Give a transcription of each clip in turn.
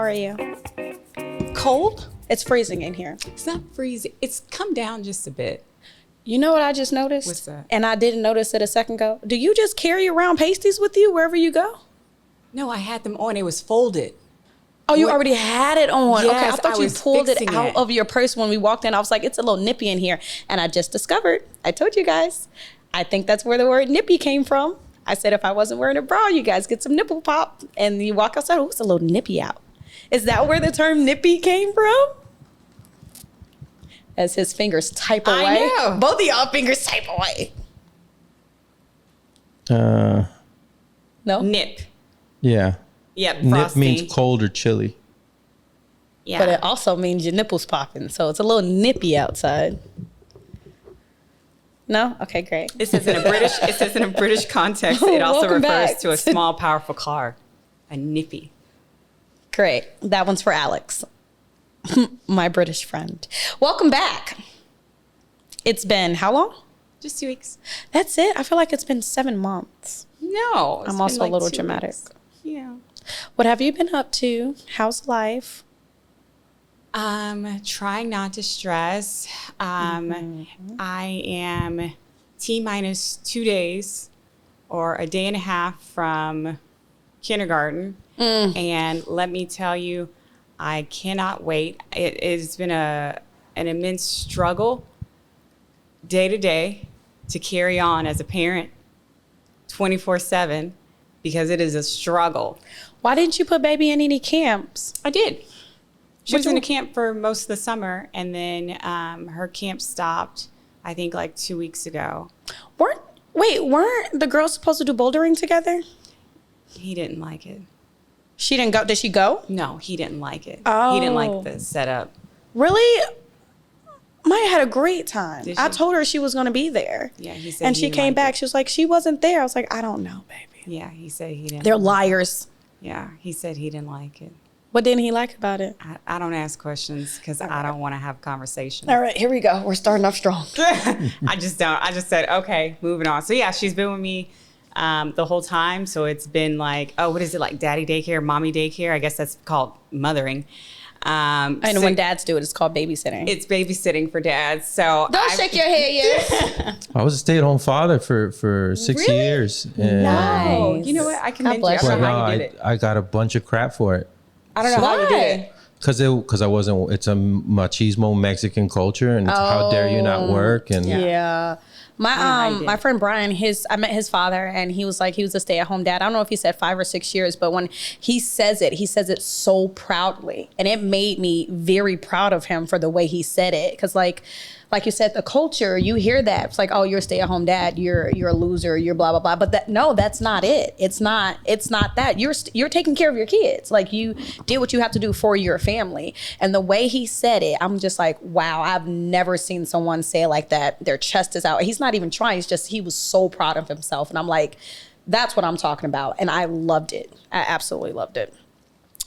are you? Cold? It's freezing in here. It's not freezing. It's come down just a bit. You know what I just noticed? What's that? And I didn't notice it a second ago. Do you just carry around pasties with you wherever you go? No, I had them on. It was folded. Oh, you already had it on. Yes, okay, I thought you was pulled it fixing out it. of your purse when we walked in. I was like, it's a little nippy in here. And I just discovered, I told you guys, I think that's where the word nippy came from. I said, if I wasn't wearing a bra, you guys get some nipple pop. And you walk outside, oh, it's a little nippy out. Is that where the term nippy came from? As his fingers type away. I know. Both of y'all fingers type away. No? Nip. Yeah. Yep, Nip frosty. means cold or chilly. Yeah. But it also means your nipples popping. So it's a little nippy outside. No? Okay, great. It says in a British context, it also Welcome refers back. to a small, powerful car. A nippy. Great. That one's for Alex, my British friend. Welcome back. It's been how long? Just 2 weeks. That's it? I feel like it's been 7 months. No. it's I'm been also like a little 2 dramatic. weeks. Yeah. What have you been up to? How's life? Trying not to stress. I am T-minus 2 days or a day and a half from kindergarten. And let me tell you, I cannot wait. It has been an immense struggle day to day to carry on as a parent 24/7 because it is a struggle. Why didn't you put baby in any camps? I did. She was Which in a one? camp for most of the summer, and then her camp stopped, I think, like 2 weeks ago. Weren't the girls supposed to do bouldering together? He didn't like it. She didn't go. Did she go? No, he didn't like it. Oh. He didn't like the setup. Really? Maya had a great time. Did I she? told her she was going to be there. Yeah, he said And he she didn't came like back. it. She was like, she wasn't there. I was like, I don't know, baby. Yeah, he said he didn't. They're liars. Yeah, he said he didn't like it. What didn't he like about it? I don't ask questions because I don't want to have conversations. All right, here we go. We're starting off strong. I just don't. I just said, okay, moving on. So yeah, she's been with me the whole time. So it's been like, oh, what is it, like daddy daycare, mommy daycare? I guess that's called mothering. And So when dads do it, it's called babysitting. it's babysitting for dads. So Don't shake your head, yes. I was a stay-at-home father for 6 Really? years. And Oh, Nice. you know what? I God commend you. I bless don't But know no, how you did it. I got a bunch of crap for it. I don't know how you did it. Because I wasn't, it's a machismo Mexican culture, and it's how dare you not work? And Yeah. My friend Brian, I met his father, and he was a stay-at-home dad. I don't know if he said 5 or 6 years, but when he says it so proudly, and it made me very proud of him for the way he said it. Because like you said, the culture, you hear that it's like, oh, you're a stay-at-home dad, you're a loser, you're blah blah blah. But that's not it. It's not that you're taking care of your kids. Like, you did what you have to do for your family. And the way he said it, I'm just like, wow, I've never seen someone say it like that. Their chest is out. He's not even trying. It's just, he was so proud of himself. And I'm like, that's what I'm talking about. And I loved it. I absolutely loved it.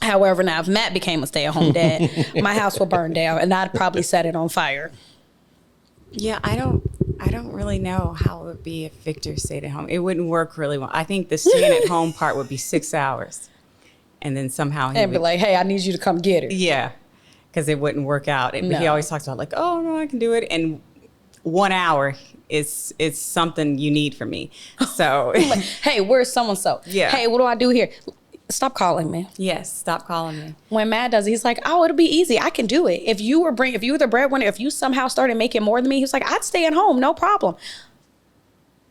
However, now if Matt became a stay-at-home dad, my house would burn down, and I'd probably set it on fire. Yeah, I don't really know how it would be if Victor stayed at home. It wouldn't work really well. I think the staying at home part would be 6 hours, and then somehow he And be would, like, hey, I need you to come get her. yeah, because it wouldn't work out. He No. always talks about like, oh no, I can do it, and 1 hour is something you need from me. So Like, hey, where's so-and-so? Yeah. Hey, what do I do here? Stop calling me. yes, stop calling me. When Matt does it, he's like, oh, it'll be easy. I can do it. If you were the breadwinner, if you somehow started making more than me, he's like, I'd stay at home, no problem.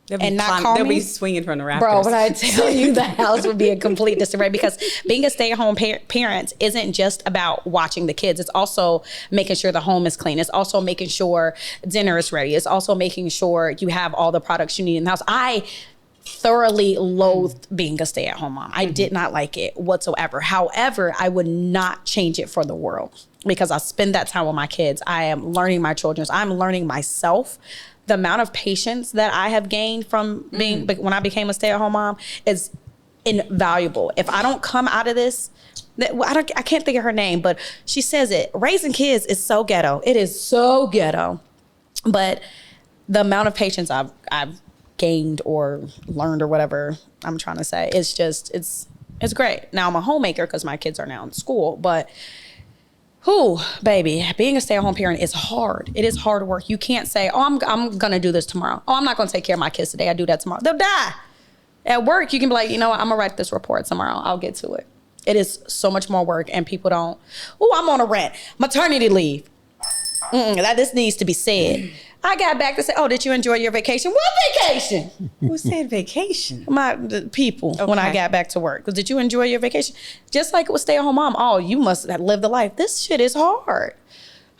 They'll And not call they'll me? be swinging from the rafters. Bro, when I tell you, the house would be a complete disarray, because being a stay-at-home parent isn't just about watching the kids. It's also making sure the home is clean. It's also making sure dinner is ready. It's also making sure you have all the products you need in the house. I thoroughly loathed being a stay-at-home mom. I did not like it whatsoever. However, I would not change it for the world, because I spend that time with my kids. I am learning my children. I'm learning myself. The amount of patience that I have gained from being, when I became a stay-at-home mom, is invaluable. If I don't come out of this, I can't think of her name, but she says it. Raising kids is so ghetto. It is so ghetto. But the amount of patience I've gained or learned, or whatever I'm trying to say, it's It's great. Now I'm a homemaker because my kids are now in school, but baby, being a stay-at-home parent is hard. It is hard work. You can't say, oh, I'm going to do this tomorrow. Oh, I'm not going to take care of my kids today. I do that tomorrow. They'll die. At work, you can be like, you know what? I'm going to write this report tomorrow. I'll get to it. It is so much more work, and people don't, I'm on a rant. Maternity leave. This needs to be said. I got back to say, did you enjoy your vacation? What vacation? Who said vacation? The people, okay. When I got back to work. Did you enjoy your vacation? Just like it was stay-at-home mom. Oh, you must have lived the life. This shit is hard.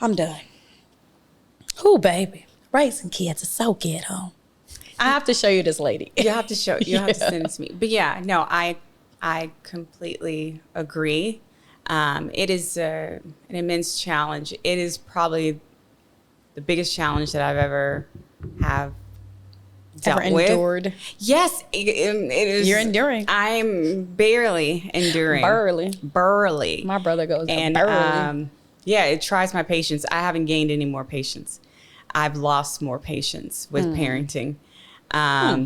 I'm done. Baby. Raising kids is so ghetto. I have to show you this lady. You have to send it to me. But yeah, no, I completely agree. It is an immense challenge. It is probably the biggest challenge that I've ever dealt with. Endured. Yes, it is. You're enduring. I'm barely enduring. Burly. My brother goes, and burly. Yeah, it tries my patience. I haven't gained any more patience. I've lost more patience with parenting.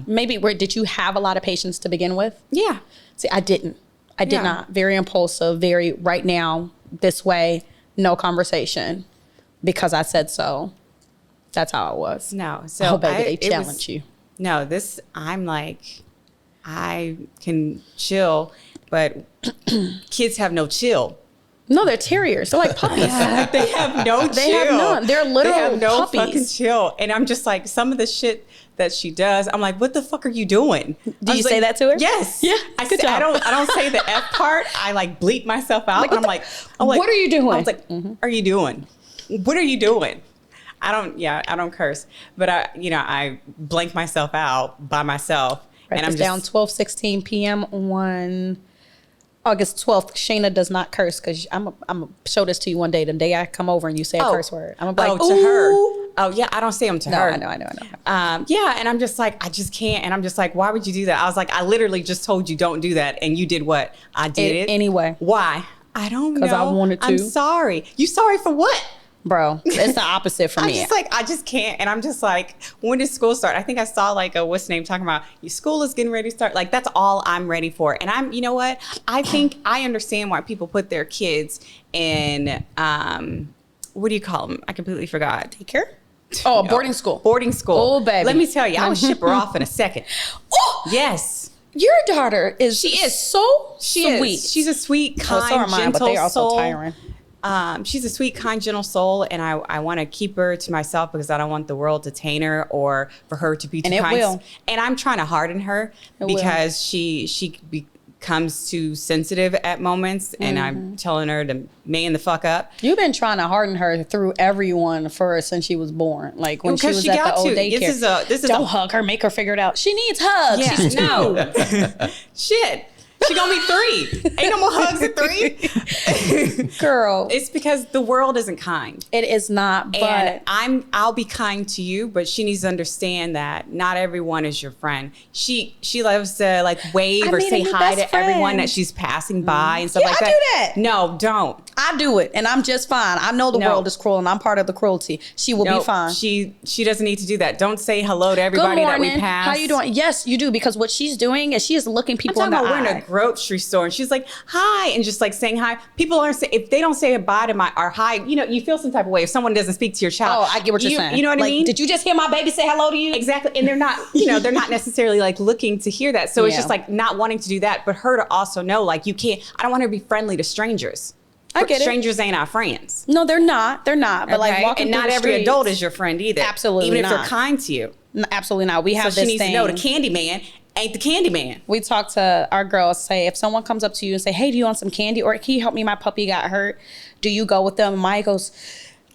Maybe did you have a lot of patience to begin with? Yeah. See, I didn't. I did not. Very impulsive, very right now, this way, no conversation, because I said so. That's how it was. No. So baby, they challenge you. No, I'm like, I can chill, but kids have no chill. No, they're terriers. They're like puppies. They have no chill. They have none. They're literal They have no puppies. fucking chill. And I'm just like, some of the shit that she does, I'm like, what the fuck are you doing? Do you say that to her? Yes. Yeah. I don't say the F part. I like bleep myself out. And I'm like, what are you doing? I was like, are you doing? What are you doing? I don't curse, but I blank myself out by myself. And I'm down 12:16 p.m. on August 12th. Shana does not curse, because I'm gonna show this to you one day. The day I come over and you say a curse word, I'm gonna be like, to her. Oh yeah, I don't say them to her. I know. Yeah, and I'm just like, I just can't. And I'm just like, why would you do that? I was like, I literally just told you don't do that, and you did what? I did it anyway. Why? I don't know. Because I wanted to. I'm sorry. You sorry for what? Bro, it's the opposite for me. I just can't. And I'm just like, when does school start? I think I saw like what's the name talking about, your school is getting ready to start. Like, that's all I'm ready for. And you know what? I think I understand why people put their kids in, what do you call them? I completely forgot. Daycare? Oh, boarding school. Boarding school. Oh, baby. Let me tell you, I would ship her off in a second. Oh, yes. Your daughter is so sweet. She's a sweet, kind, so are mine, gentle but they are also soul. tiring. She's a sweet, kind, gentle soul, and I want to keep her to myself because I don't want the world to tame her or for her to be too kind. Will. And I'm trying to harden her because she becomes too sensitive at moments, and I'm telling her to man the fuck up. You've been trying to harden her through everyone since she was born. Like when she was at the old daycare. Don't hug her, make her figure it out. She needs hugs. Yeah, She's 2. Shit. She gonna be 3. Ain't no more hugs at 3. Girl. It's because the world isn't kind. It is not, but and I'll be kind to you, but she needs to understand that not everyone is your friend. She loves to like wave or say hi to everyone that she's passing by and stuff like that. I do that. No, don't. I do it, and I'm just fine. I know the world is cruel, and I'm part of the cruelty. She will be fine. She doesn't need to do that. Don't say hello to everybody that we pass. How you doing? Yes, you do, because what she's doing is she is looking people in the eye. We're in a grocery store and she's like, hi, and just like saying hi. People aren't saying, if they don't say bye to or hi, you feel some type of way if someone doesn't speak to your child. Oh, I get what you're saying. You know what I mean? Did you just hear my baby say hello to you? Exactly. And they're not, they're not necessarily like looking to hear that. So it's just like not wanting to do that, but her to also know, like, you can't, I don't want her to be friendly to strangers. I get it. Strangers ain't our friends. No, they're not. They're not. But like walking and not every adult is your friend either. Absolutely even not. if they're kind to you. Absolutely not. We have this thing. She needs to know the candy man ain't the candy man. We talk to our girls, say if someone comes up to you and say, hey, do you want some candy? Or can you help me? My puppy got hurt. Do you go with them? And Maya goes,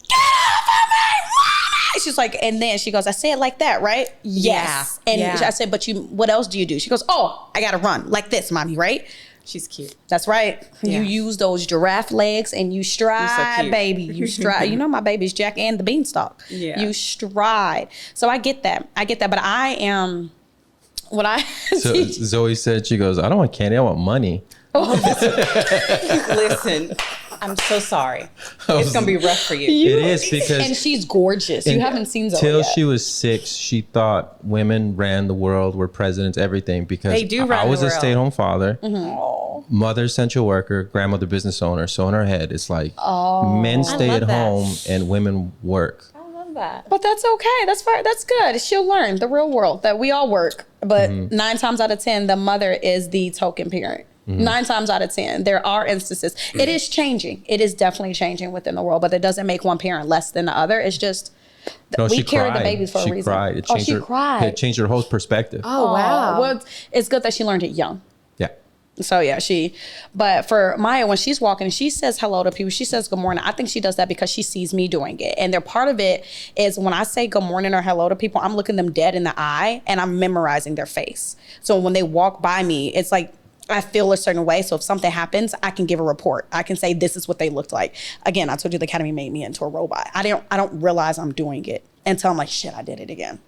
get off of me, Mama! She's like, and then she goes, I say it like that, right? Yes. And I said, but what else do you do? She goes, oh, I gotta run like this, Mommy, right? She's cute. That's right. Yeah. You use those giraffe legs and you stride, so baby. You stride. My baby's Jack and the Beanstalk. Yeah. You stride. So I get that. But I am what I Zoe said, she goes, I don't want candy, I want money. Listen, I'm so sorry. It's gonna be rough for you. It is, because and she's gorgeous. You haven't seen Zoe till yet. She was 6. She thought women ran the world, were presidents, everything, because they do run I was the a world. stay-at-home father. Mm-hmm. mother essential worker, grandmother business owner. So in her head, it's like men stay at home and women work. But that's okay. That's fine. That's good. She'll learn the real world that we all work. But 9 times out of 10, the mother is the token parent. 9 times out of 10, there are instances. It is changing. It is definitely changing within the world. But it doesn't make one parent less than the other. It's just we carry the babies for a reason. She cried. It changed her whole perspective. Oh, wow. Well, it's good that she learned it young. Yeah. So yeah, but for Maya, when she's walking, she says hello to people. She says good morning. I think she does that because she sees me doing it. And part of it is when I say good morning or hello to people, I'm looking them dead in the eye and I'm memorizing their face. So when they walk by me, it's like, I feel a certain way. So if something happens, I can give a report. I can say, this is what they looked like. Again, I told you the academy made me into a robot. I don't realize I'm doing it until I'm like, shit, I did it again.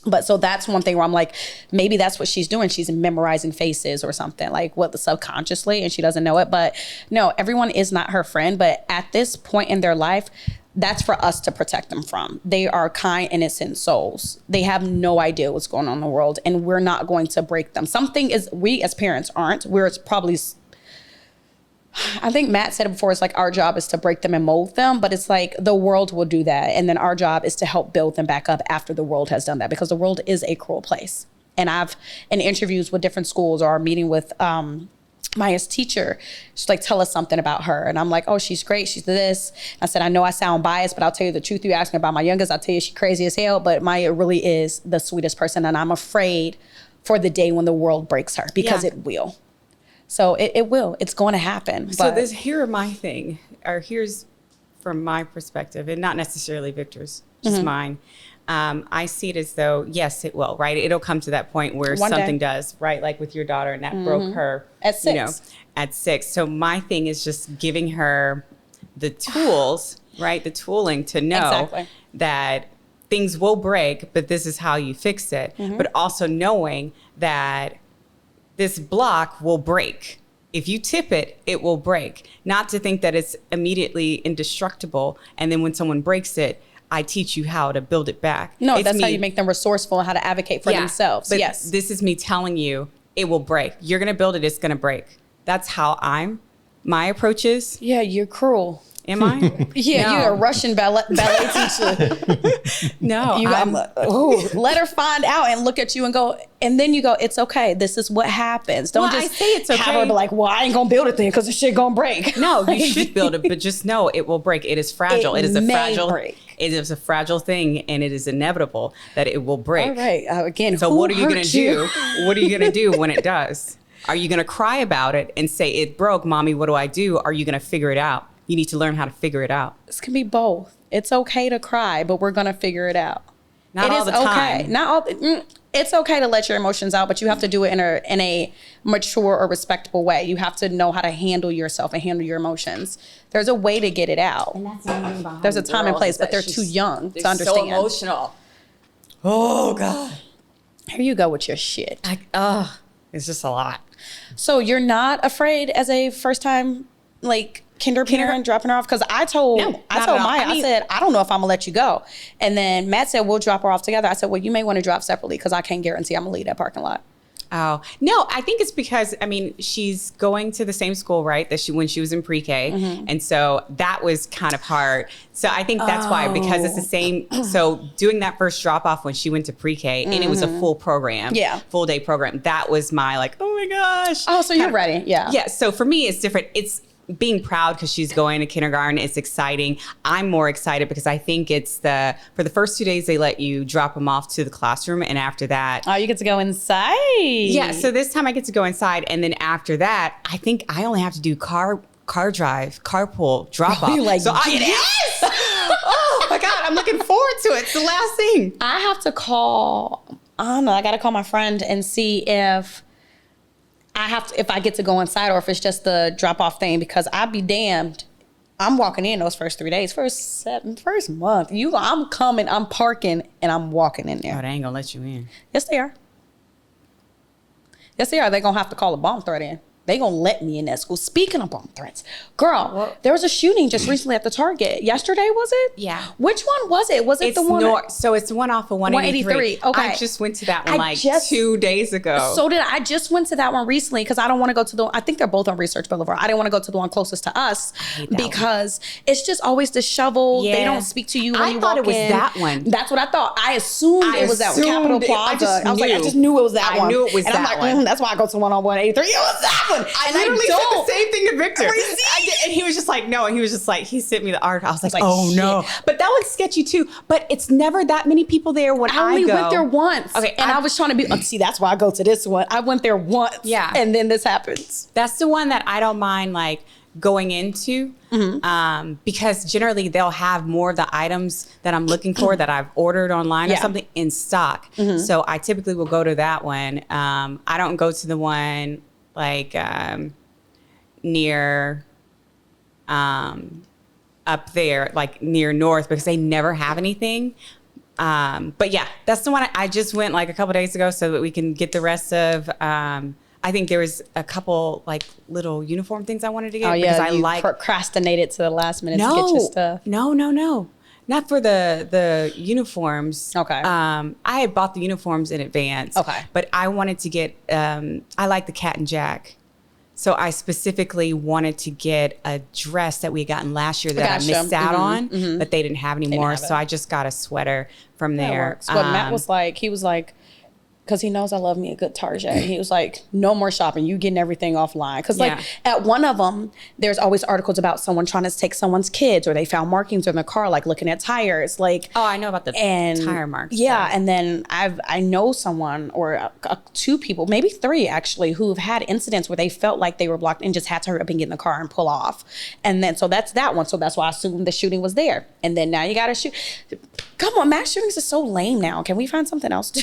But so that's one thing where I'm like, maybe that's what she's doing. She's memorizing faces or something, like subconsciously, and she doesn't know it. But no, everyone is not her friend. But at this point in their life, that's for us to protect them from. They are kind, innocent souls. They have no idea what's going on in the world, and we're not going to break them. Something is, we as parents aren't. We're probably, I think Matt said it before, it's like our job is to break them and mold them, but it's like the world will do that. And then our job is to help build them back up after the world has done that, because the world is a cruel place. And I've, in interviews with different schools or meeting with Maya's teacher, she's like, tell us something about her. And I'm like, oh, she's great. She's this. I said, I know I sound biased, but I'll tell you the truth. You ask me about my youngest, I'll tell you she's crazy as hell, but Maya really is the sweetest person. And I'm afraid for the day when the world breaks her, because it will. So it will. It's going to happen. So here's from my perspective, and not necessarily Victor's, just mine. I see it as though, yes, it will, right? It'll come to that point where something does, right? Like with your daughter, and that broke her. At 6. At 6. So my thing is just giving her the tools, right? The tooling to know that things will break, but this is how you fix it. But also knowing that this block will break. If you tip it, it will break. Not to think that it's immediately indestructible, and then when someone breaks it, I teach you how to build it back. No, that's how you make them resourceful and how to advocate for themselves. But this is me telling you, it will break. You're going to build it, it's going to break. That's how my approach is. Yeah, you're cruel. Am I? Yeah, no. You're a Russian ballet teacher. No. Let her find out and look at you and go, and then you go, it's okay. This is what happens. Don't just say it's okay. Have her be like, well, I ain't going to build it then because the shit going to break. No, you should build it, but just know it will break. It is fragile. It is a fragile thing, and it is inevitable that it will break. All right. Again, so what are you going to do? What are you going to do when it does? Are you going to cry about it and say, it broke, mommy, what do I do? Are you going to figure it out? You need to learn how to figure it out. This can be both. It's okay to cry, but we're going to figure it out. Not all the time. Okay. Not all. It's okay to let your emotions out, but you have to do it in a mature or respectable way. You have to know how to handle yourself and handle your emotions. There's a way to get it out. And that's the There's a time and place, but they're too young to understand. So emotional. Oh, God. Here you go with your shit. It's just a lot. So you're not afraid as a first time, kinder parent dropping her off? Because I told Maya, I said, I don't know if I'm gonna let you go. And then Matt said, we'll drop her off together. I said, well, you may want to drop separately because I can't guarantee I'm gonna leave that parking lot. Oh, no, I think it's because, she's going to the same school, right? When she was in pre-K. And so that was kind of hard. So I think that's why, because it's the same. So doing that first drop off when she went to pre-K and it was a full program, full day program. That was my oh my gosh. Oh, so you're ready. Yeah. Yeah. So for me, it's different. It's being proud because she's going to kindergarten. It's exciting. I'm more excited because I think it's for the first 2 days, they let you drop them off to the classroom. And after that, you get to go inside. Yeah. So this time I get to go inside. And then after that, I think I only have to do carpool, drop off. Yes! Oh my God. I'm looking forward to it. It's the last thing. I have to call, I don't know. I got to call my friend and see if I get to go inside or if it's just the drop off thing, because I'd be damned. I'm walking in those first 3 days, first month. I'm coming, I'm parking, and I'm walking in there. Oh, they ain't gonna let you in. Yes, they are. Yes, they are. They're gonna have to call a bomb threat in. They gonna let me in that school. Speaking of bomb threats, girl, there was a shooting just recently at the Target. Yesterday, was it? Yeah. Which one was it? Was it It's the one? So it's the one off of 183. Okay. I just went to that one 2 days ago. So did I. Just went to that one recently because I don't want to go to the. I think they're both on Research Boulevard. I didn't want to go to the one closest to us because it's just always the shovel. Yeah. They don't speak to you when you walk in. I thought it was that one. That's what I thought. I assumed it was that one. Capitol Plaza. I just knew it was that one. I knew it was that one. And I'm like, that's why I go to the one on 183. It was that one. I literally said the same thing to Victor. And he was just like, no. And he was just like, he sent me the article. I was like, oh shit. No. But that one's sketchy too. But it's never that many people there when I only go. Went there once. Okay. And I was trying to be, see, that's why I go to this one. I went there once. Yeah. And then this happens. That's the one that I don't mind like going into because generally they'll have more of the items that I'm looking for that I've ordered online or something in stock. So I typically will go to that one. I don't go to the one like near up there, like near North, because they never have anything. But yeah, that's the one I just went like a couple days ago so that we can get the rest of. I think there was a couple like little uniform things I wanted to get because I procrastinated to the last minute to get your stuff. No. Not for the uniforms. Okay. I had bought the uniforms in advance. Okay. But I wanted to get, I like the Cat and Jack. So I specifically wanted to get a dress that we had gotten last year that I missed out on, but they didn't have anymore. So I just got a sweater from there. That works. What Matt was like, he was like, because he knows I love me a good Target. He was like, no more shopping. You getting everything offline. Because like at one of them, there's always articles about someone trying to take someone's kids or they found markings in the car, like looking at tires. Like, oh, I know about the tire marks. Yeah. And then I know someone or two people, maybe three actually, who've had incidents where they felt like they were blocked and just had to hurry up and get in the car and pull off. And then, so that's that one. So that's why I assumed the shooting was there. And then now you got to shoot. Come on, mass shootings are so lame now. Can we find something else to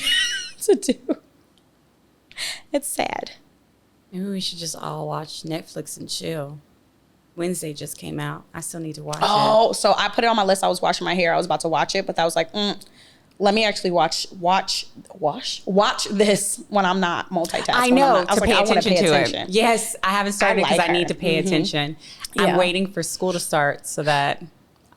do? It's sad. Maybe we should just all watch Netflix and chill. Wednesday just came out. I still need to watch it. Oh, so I put it on my list. I was washing my hair. I was about to watch it, but I was like, let me actually watch this when I'm not multitasking. I know, I was to like, pay attention to it. Yes, I haven't started because I need to pay attention. I'm waiting for school to start so that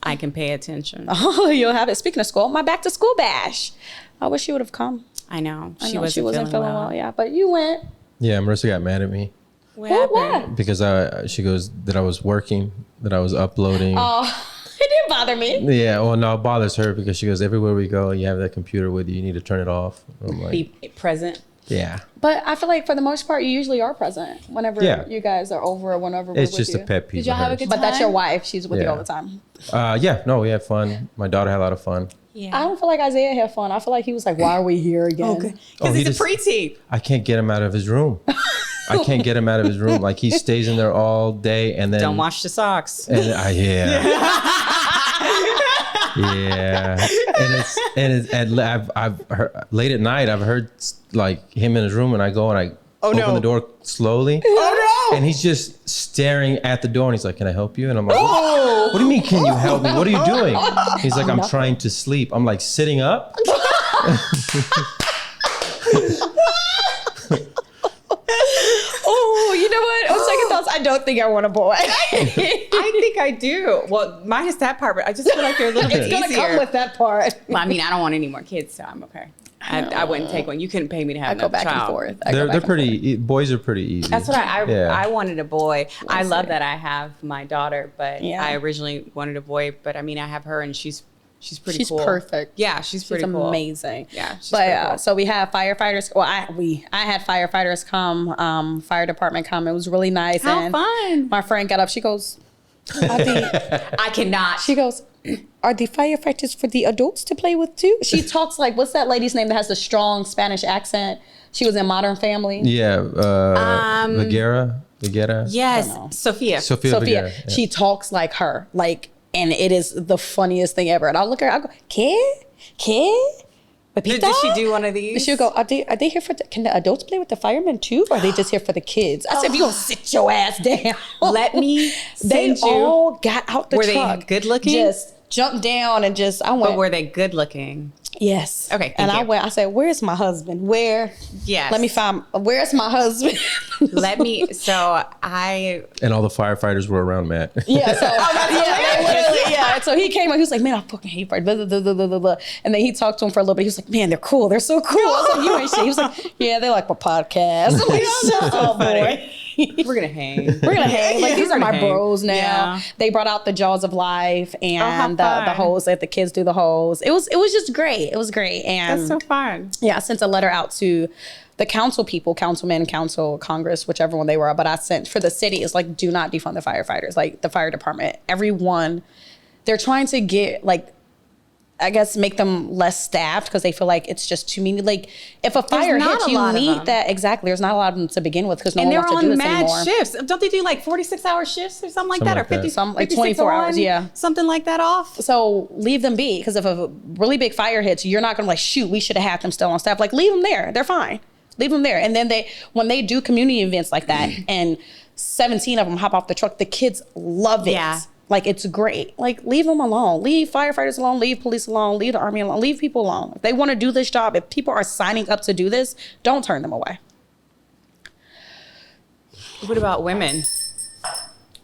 I can pay attention. Oh, you'll have it. Speaking of school, my back to school bash. I wish you would have come. I know. She wasn't feeling well. Yeah, but you went. Yeah, Marissa got mad at me. What? Because she goes that I was working, that I was uploading. Oh, it didn't bother me. Yeah, well, no, it bothers her because she goes, everywhere we go, you have that computer with you. You need to turn it off. I'm like, be present. Yeah. But I feel like for the most part, you usually are present whenever you guys are over or whenever we're with you. It's just a pet peeve. Did y'all have a good time? But that's your wife. She's with you all the time. Yeah, no, we had fun. My daughter had a lot of fun. Yeah. I don't feel like Isaiah had fun. I feel like he was like, why are we here again? Because he's a preteen. I can't get him out of his room. I can't get him out of his room. Like he stays in there all day and then don't wash the socks. And and I've heard, late at night I've heard like him in his room and I go and I open the door slowly. Oh no! And he's just staring at the door and he's like, "Can I help you?" And I'm like, "What do you mean? Can you help me? What are you doing?" He's like, "I'm trying to sleep." I'm like, "Sitting up?" Oh, you know what? On second thoughts, I don't think I want a boy. I think I do. Well, minus that part, but I just feel like they're a little bit easier. It's gonna come with that part. Well, I mean, I don't want any more kids, so I'm okay. I wouldn't take one. You couldn't pay me to have another child. I go back and forth. They're pretty. Boys are pretty easy. That's what I wanted a boy. I love that I have my daughter, but I originally wanted a boy. But I mean, I have her, and she's pretty cool. She's perfect. Yeah, she's pretty cool. Amazing. Yeah, she's but cool. So we have firefighters. Well, I had firefighters come. Fire department come. It was really nice. How fun! My friend got up. She goes, I cannot. She goes, are the firefighters for the adults to play with too? She talks like, what's that lady's name that has the strong Spanish accent? She was in Modern Family. Yeah, Viguera. Yes, Sophia. Viguera. Yeah. She talks like her, and it is the funniest thing ever. And I'll look at her, I go, ¿Qué? Did she do one of these? She'll go, are they here for, can the adults play with the firemen too? Or are they just here for the kids? I said, you gonna sit your ass down. Let me send They all got out the truck. Were they good looking? Just jumped down and I went. But were they good looking? Yes. Okay. And I said, where's my husband? Yes. Let me find, where's my husband? And all the firefighters were around Matt. Yeah. So, yeah. So he came and he was like, man, I fucking hate firefighters. Blah, blah, blah, blah, blah, blah. And then he talked to him for a little bit. He was like, man, they're cool. They're so cool. I was like, you ain't shit. He was like, yeah, they like my podcast. I'm like, shut up, boy. We're gonna hang. Like, these are my bros now. Yeah. They brought out the jaws of life and the hose. Let the kids do the hose. It was just great. It was great. And that's so fun. Yeah, I sent a letter out to the council people, councilmen, council, Congress, whichever one they were. But I sent for the city, it's like, do not defund the firefighters, like the fire department. Everyone, they're trying to get, like, I guess, make them less staffed because they feel like it's just too many. Like, if a fire hits, you need that. Exactly. There's not a lot of them to begin with because no one wants to do this anymore. And they're on mad shifts. Don't they do like 46-hour shifts or something like that? Or 50, some like 24 hours, yeah. Something like that off. So leave them be, because if a really big fire hits, you're not going to like, shoot, we should have had them still on staff. Like, leave them there. They're fine. Leave them there. And then when they do community events like that and 17 of them hop off the truck, the kids love it. Yeah. Like, it's great. Like, leave them alone. Leave firefighters alone. Leave police alone. Leave the army alone. Leave people alone. If they want to do this job, if people are signing up to do this, don't turn them away. What about women?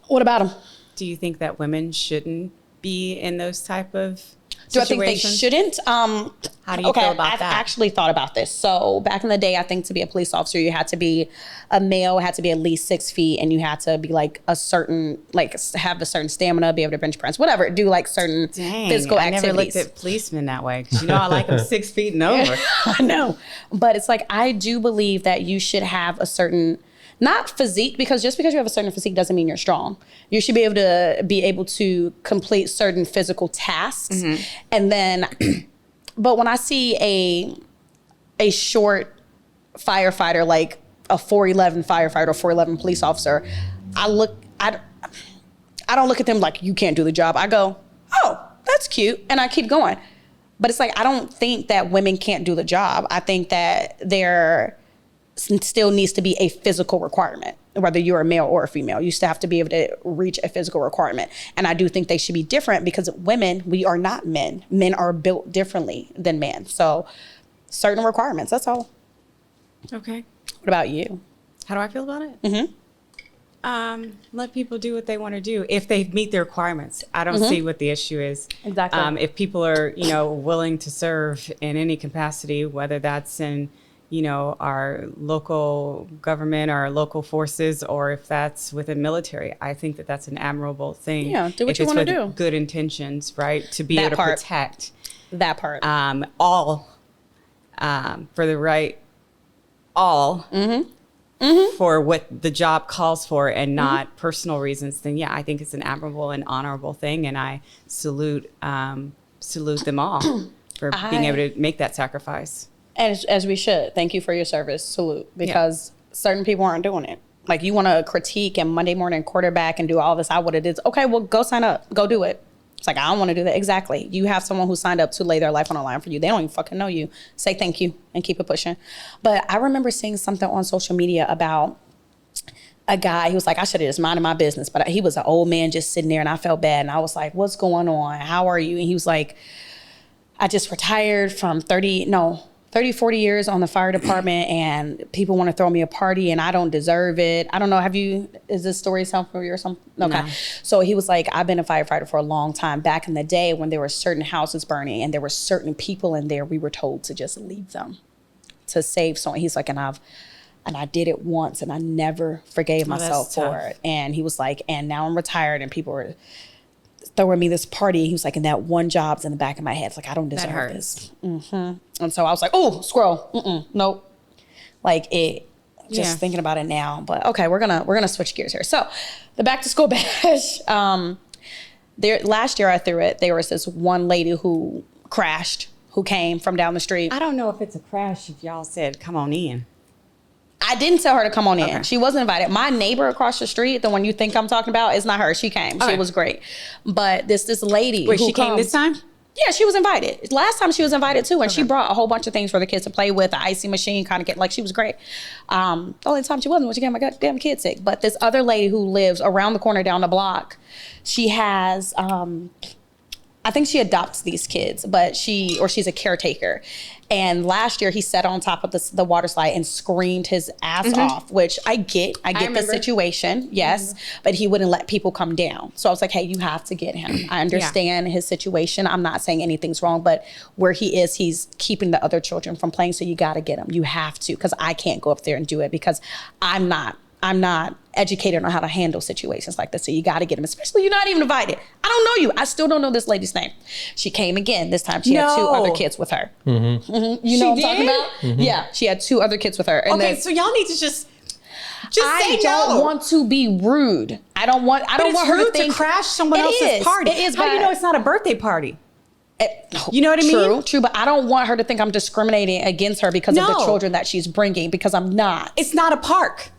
What about them? Do you think that women shouldn't be in those type of Do I think they shouldn't? How do you feel about I've that? actually thought about this. So back in the day, I think to be a police officer, you had to be a male, had to be at least 6 feet, and you had to be like a certain, like have a certain stamina, be able to bench press, whatever, do like certain physical activities. I never looked at policemen that way. You know, I like them 6 feet and over. I know. But it's like, I do believe that you should have a certain, not physique, because just because you have a certain physique doesn't mean you're strong. You should be able to complete certain physical tasks. Mm-hmm. And then, but when I see a short firefighter, like a 4'11" firefighter or 4'11" police officer, I don't look at them like, you can't do the job. I go, oh, that's cute. And I keep going. But it's like, I don't think that women can't do the job. I think that there still needs to be a physical requirement, whether you're a male or a female. You still have to be able to reach a physical requirement. And I do think they should be different, because women, we are not men. Men are built differently than men. So certain requirements, that's all. Okay. What about you? How do I feel about it? Mm-hmm. Let people do what they want to do if they meet the requirements. I don't see what the issue is. Exactly. If people are, willing to serve in any capacity, whether that's in, our local government, our local forces, or if that's within military, I think that that's an admirable thing. Yeah, do what you want to do. Good intentions, right? To be able to protect that part. All for the right. All. Mm-hmm. Mm-hmm. For what the job calls for, and not personal reasons, then yeah, I think it's an admirable and honorable thing, and I salute them all for being able to make that sacrifice. As we should. Thank you for your service. Salute. Because certain people aren't doing it. Like, you want to critique and Monday morning quarterback and do all this out what it is. Okay, well, go sign up. Go do it. It's like, I don't want to do that. Exactly. You have someone who signed up to lay their life on the line for you. They don't even fucking know you. Say thank you and keep it pushing. But I remember seeing something on social media about a guy. He was like, I should have just minded my business. But he was an old man just sitting there, and I felt bad. And I was like, what's going on? How are you? And he was like, I just retired from 40 years on the fire department, and people want to throw me a party and I don't deserve it. I don't know. Is this story sound familiar or something? Okay. No. So he was like, I've been a firefighter for a long time. Back in the day when there were certain houses burning and there were certain people in there, we were told to just leave them to save someone. He's like, and I did it once and I never forgave myself for it. And he was like, and now I'm retired and people were throwing me this party. He was like, and that one job's in the back of my head. It's like, I don't deserve this. Mm-hmm. And so I was like, oh, squirrel. Nope. Like, it, just thinking about it now. But okay, we're gonna switch gears here. So the back to school bash. Last year I threw it. There was this one lady who crashed, who came from down the street. I don't know if it's a crash if y'all said, come on in. I didn't tell her to come on in. She wasn't invited. My neighbor across the street, the one you think I'm talking about, is not her. She came. She was great. But this lady who she came this time? Yeah, she was invited. Last time she was invited too, and she brought a whole bunch of things for the kids to play with, the icy machine, kind of get like, she was great. The only time she wasn't was she got my goddamn kid sick. But this other lady who lives around the corner down the block, she has I think she adopts these kids, but she's a caretaker. And last year he sat on top of the water slide and screamed his ass off, which I get the situation. Yes. But he wouldn't let people come down. So I was like, hey, you have to get him. I understand his situation. I'm not saying anything's wrong, but where he is, he's keeping the other children from playing. So you got to get him. You have to, because I can't go up there and do it because I'm not educated on how to handle situations like this. So you got to get him, especially you're not even invited. I don't know you. I still don't know this lady's name. She came again. This time she had 2 other kids with her. Mm-hmm. Mm-hmm. You know what I'm talking about? Mm-hmm. Yeah. She had 2 other kids with her. And so y'all need to just say I don't want to be rude. I don't want her to think to crash someone else's party. It is. How do you know it's not a birthday party? You know what I mean? True, but I don't want her to think I'm discriminating against her because of the children that she's bringing, because I'm not. It's not a park.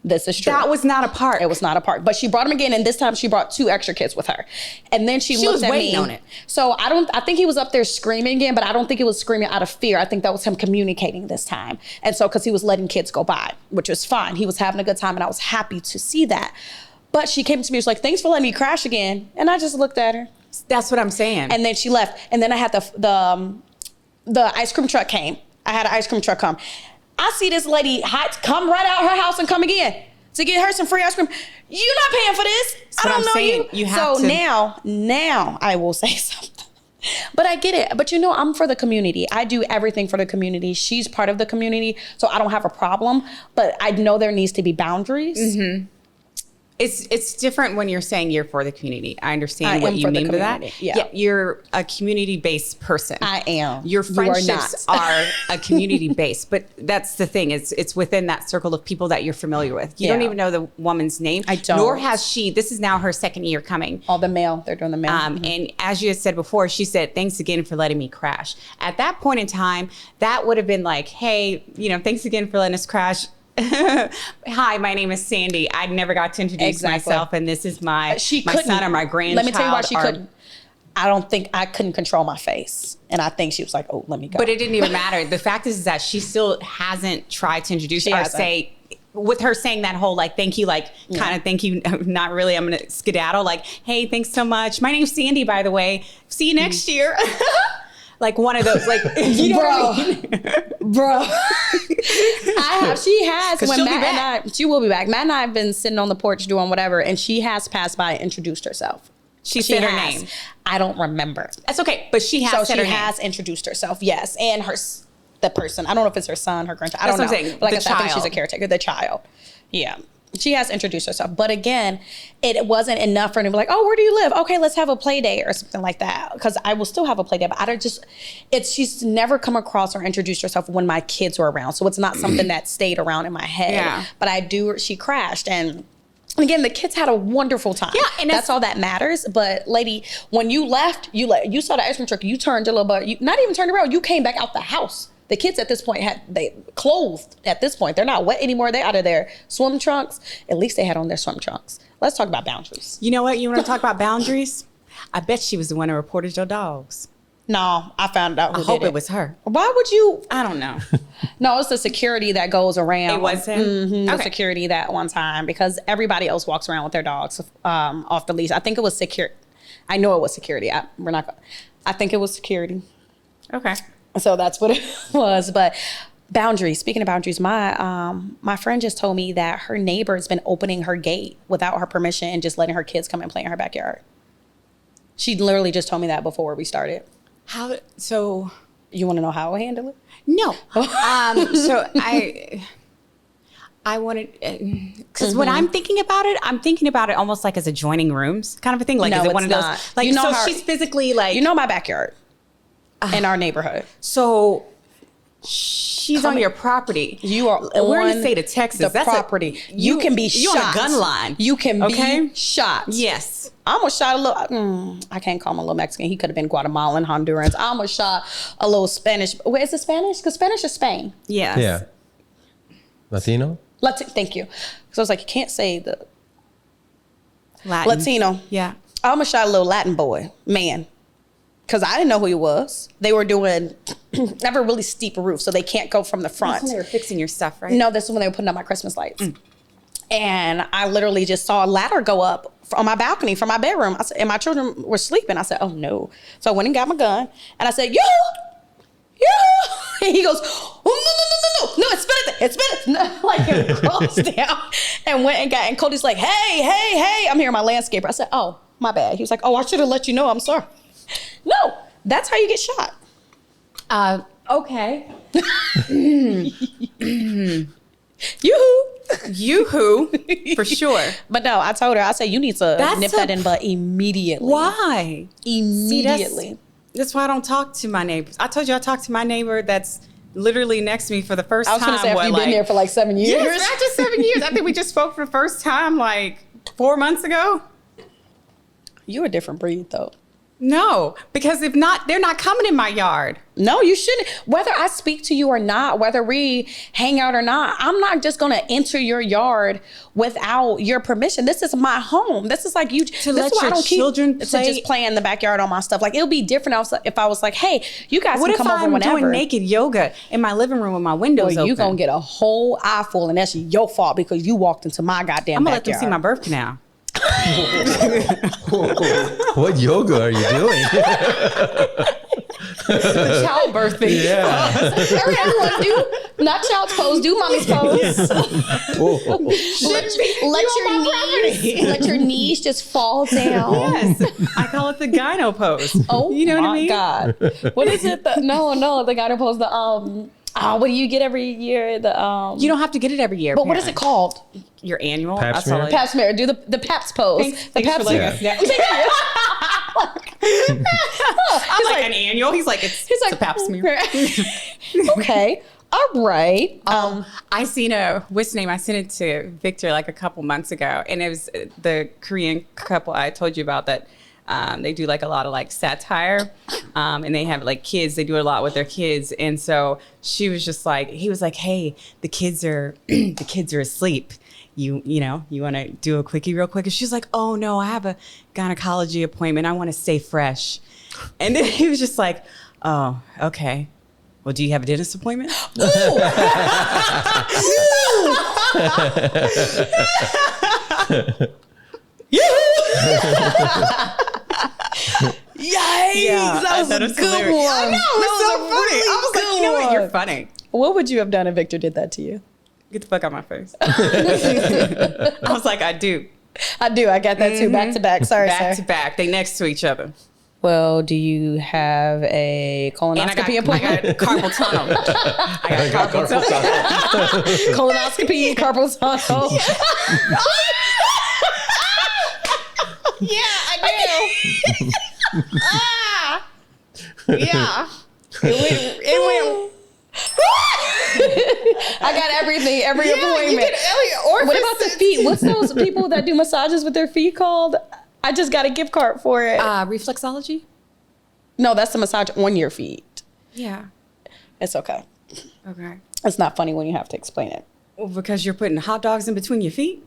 This is true. That was not a park. It was not a park. But she brought him again, and this time she brought 2 extra kids with her. And then she looked was at waiting me. on it. So I think he was up there screaming again, but I don't think it was screaming out of fear. I think that was him communicating this time. And so, because he was letting kids go by, which was fine. He was having a good time, and I was happy to see that. But she came to me, she was like, thanks for letting me crash again. And I just looked at her. That's what I'm saying. And then she left. And then I had the ice cream truck came. I had an ice cream truck come. I see this lady come right out her house and come again to get her some free ice cream. You're not paying for this. I don't know you. You have to. Now I will say something. But I get it. But I'm for the community. I do everything for the community. She's part of the community, so I don't have a problem. But I know there needs to be boundaries. Mm-hmm. It's different when you're saying you're for the community. I understand what you mean by that. Yeah, you're a community-based person. I am. Your friendships are a community-based, but that's the thing. It's within that circle of people that you're familiar with. You don't even know the woman's name. I don't. Nor has she. This is now her 2nd year coming. The mail. They're doing the mail. And as you had said before, she said, thanks again for letting me crash. At that point in time, that would have been like, hey, thanks again for letting us crash. Hi, my name is Sandy. I never got to introduce myself, and this is my son or my grandchild. Let me tell you why she couldn't. I don't think I couldn't control my face, and I think she was like, "Oh, let me go." But it didn't even matter. The fact is that she still hasn't tried to introduce or say. With her saying that whole thank you, kind of thank you, not really, I'm gonna skedaddle, hey, thanks so much. My name's Sandy, by the way. See you next year. Like one of those, you know what I mean? Bro. She has, when Matt and she will be back. Matt and I have been sitting on the porch doing whatever, and she has passed by and introduced herself. She said her name. I don't remember. That's okay, but she has said her name. She has introduced herself, yes. And the person, I don't know if it's her son, her grandchild, I don't know. That's what I'm saying. But I think she's a caretaker, the child. Yeah. She has introduced herself. But again, it wasn't enough for her to be like, oh, where do you live? Okay, let's have a play day or something like that. Because I will still have a play day, but she's never come across or introduced herself when my kids were around. So it's not something that stayed around in my head. Yeah. But she crashed. And again, the kids had a wonderful time. Yeah, and that's all that matters. But lady, when you left, you saw the ice cream truck, you turned a little bit, you not even turned around, you came back out the house. The kids at this point they clothed at this point. They're not wet anymore. They're out of their swim trunks. At least they had on their swim trunks. Let's talk about boundaries. You know what? You want to talk about boundaries? I bet she was the one who reported your dogs. No, I found out who did it. I hope it was her. Why would you? I don't know. No, it's the security that goes around. It was him? Mm-hmm, the security that one time, because everybody else walks around with their dogs off the leash. I think it was security. I know it was security. I think it was security. Okay. So that's what it was. But boundaries, speaking of boundaries, my friend just told me that her neighbor has been opening her gate without her permission and just letting her kids come and play in her backyard. She literally just told me that before we started. How? So you want to know how I handle it? No. So I wanted, because when I'm thinking about it almost like as adjoining rooms kind of a thing. Like, no, is it one of those? Not. Like, so she's physically my backyard. In our neighborhood. So she's on your property. You are we're on in the state of Texas. The property. You can be shot. You're on a gun line. You can be shot. Yes. I almost shot a little, I can't call him a little Mexican. He could have been Guatemalan, Honduran. I almost shot a little Spanish. Wait, is it Spanish? Because Spanish is Spain. Yes. Yeah. Latino? Thank you. Because I was like, you can't say the Latin. Latino. Yeah. I almost shot a little Latin boy, man. Because I didn't know who he was. They were doing, never really steep roof, so they can't go from the front. That's when they were fixing your stuff, right? No, this is when they were putting up my Christmas lights. And I literally just saw a ladder go up on my balcony from my bedroom. I said, and my children were sleeping. I said, oh no. So I went and got my gun and I said, yeah. And he goes, oh, no, it's better. No, like it crawls down and went and got, and Cody's like, hey, I'm here, my landscaper. I said, oh, my bad. He was like, oh, I should have let you know. I'm sorry. No, that's how you get shot. Okay. Yoo-hoo, for sure. But no, I told her, I said, you need to nip that in butt immediately. Why? Immediately. See, that's why I don't talk to my neighbors. I told you I talked to my neighbor that's literally next to me for the first time. I was going to say, after you've been there for like 7 years. Yes, not just 7 years. I think we just spoke for the first time like 4 months ago. You're a different breed, though. No, because if not, they're not coming in my yard. No, you shouldn't. Whether I speak to you or not, whether we hang out or not, I'm not just going to enter your yard without your permission. This is my home. This is like you to let your children play. To just play in the backyard on my stuff. Like, it'll be different if I was like, hey, you guys can come over whenever. What if I'm doing naked yoga in my living room with my windows open? You're going to get a whole eyeful, and that's your fault because you walked into my goddamn backyard. I'm going to let them see my birth canal. What yoga are you doing? The childbirth thing. Yeah. Everyone do not child's pose, do mommy's pose. Let your knees just fall down. Yes, I call it the gyno pose. Oh, you know what I mean? God, what is it? No, the gyno pose. What do you get every year? You don't have to get it every year. But what is it called? Your annual Pap smear? Pap smear. Do the Paps pose. The Pap smear. I'm like an annual. He's like it's a Pap smear. Okay. All right. I seen what's name? I sent it to Victor like a couple months ago, and it was the Korean couple I told you about that. They do like a lot of like satire, and they have like kids. They do a lot with their kids, and so she was just like, he was like, "Hey, the kids are asleep. You want to do a quickie real quick?" And she's like, "Oh no, I have a gynecology appointment. I want to stay fresh." And then he was just like, "Oh, okay. Well, do you have a dentist appointment?" Yikes! Yeah, that was a good hilarious. one. I know, it was so funny. I was like, you know what? You're funny. What would you have done if Victor did that to you? Get the fuck out of my face. I was like, I do. I got that too. Back to back. Sorry, Back to back. They next to each other. Well, do you have a colonoscopy appointment? I got carpal tunnel. I got carpal tunnel. Colonoscopy, carpal tunnel. Yeah, I do. Yeah. It went. I got everything, every appointment. What about the feet? What's those people that do massages with their feet called? I just got a gift card for it. Reflexology? No, that's the massage on your feet. Yeah. It's okay. Okay. It's not funny when you have to explain it. Well, because you're putting hot dogs in between your feet?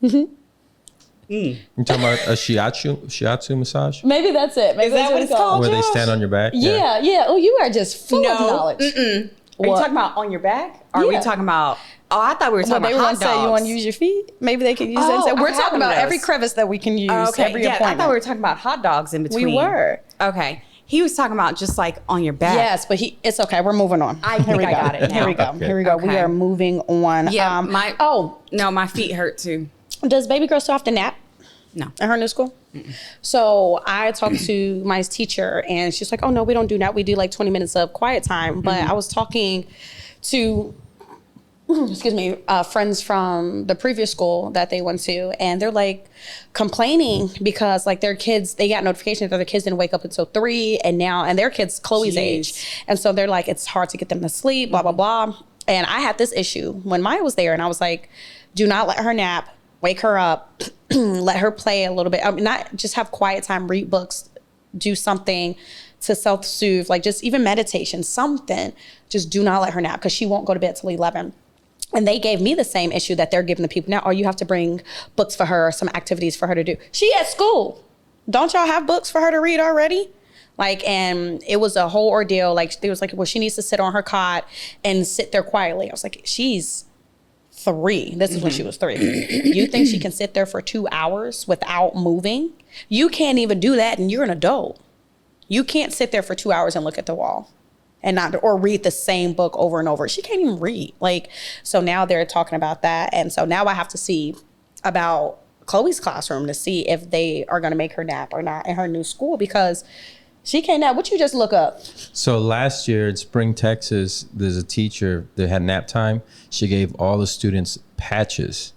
Mm-hmm. You talking about a shiatsu massage? Maybe that's it. Maybe Is that what it's called? Where they stand on your back? Yeah. Oh, you are just full of knowledge. Mm-mm. Are you talking about on your back? Or are we talking about... Oh, I thought we were talking about hot dogs. Say you want to use your feet? Maybe they could use that. We're talking about every crevice that we can use. Every appointment. I thought we were talking about hot dogs in between. We were. Okay. He was talking about just like on your back. Yes, but it's okay. We're moving on. I think I got it now. Here we go. Okay. Here we go. Okay. We are moving on. Yeah. No, my feet hurt too. Does baby girl still have to nap? No. In her new school? Mm-mm. So I talked to my teacher and she's like, oh no, we don't do that. We do like 20 minutes of quiet time. But I was talking to friends from the previous school that they went to, and they're like complaining because like their kids, they got notification that their kids didn't wake up until 3, and their kids Chloe's age, and so they're like, it's hard to get them to sleep, blah blah blah. And I had this issue when Maya was there, and I was like, do not let her nap, wake her up, let her play a little bit. I mean, not just have quiet time, read books, do something to self-soothe, like just even meditation, something. Just do not let her nap because she won't go to bed till 11. And they gave me the same issue that they're giving the people now. Or you have to bring books for her, or some activities for her to do. She at school. Don't y'all have books for her to read already? Like, and it was a whole ordeal. Like, they was like, well, she needs to sit on her cot and sit there quietly. I was like, she's 3. This is when she was 3. You think she can sit there for 2 hours without moving? You can't even do that, and you're an adult. You can't sit there for 2 hours and look at the wall and not, or read the same book over and over. She can't even read. Like, so now they're talking about that. And so now I have to see about Chloe's classroom to see if they are going to make her nap or not in her new school, because she can't nap. What you just look up? So last year in Spring, Texas, there's a teacher that had nap time. She gave all the students patches.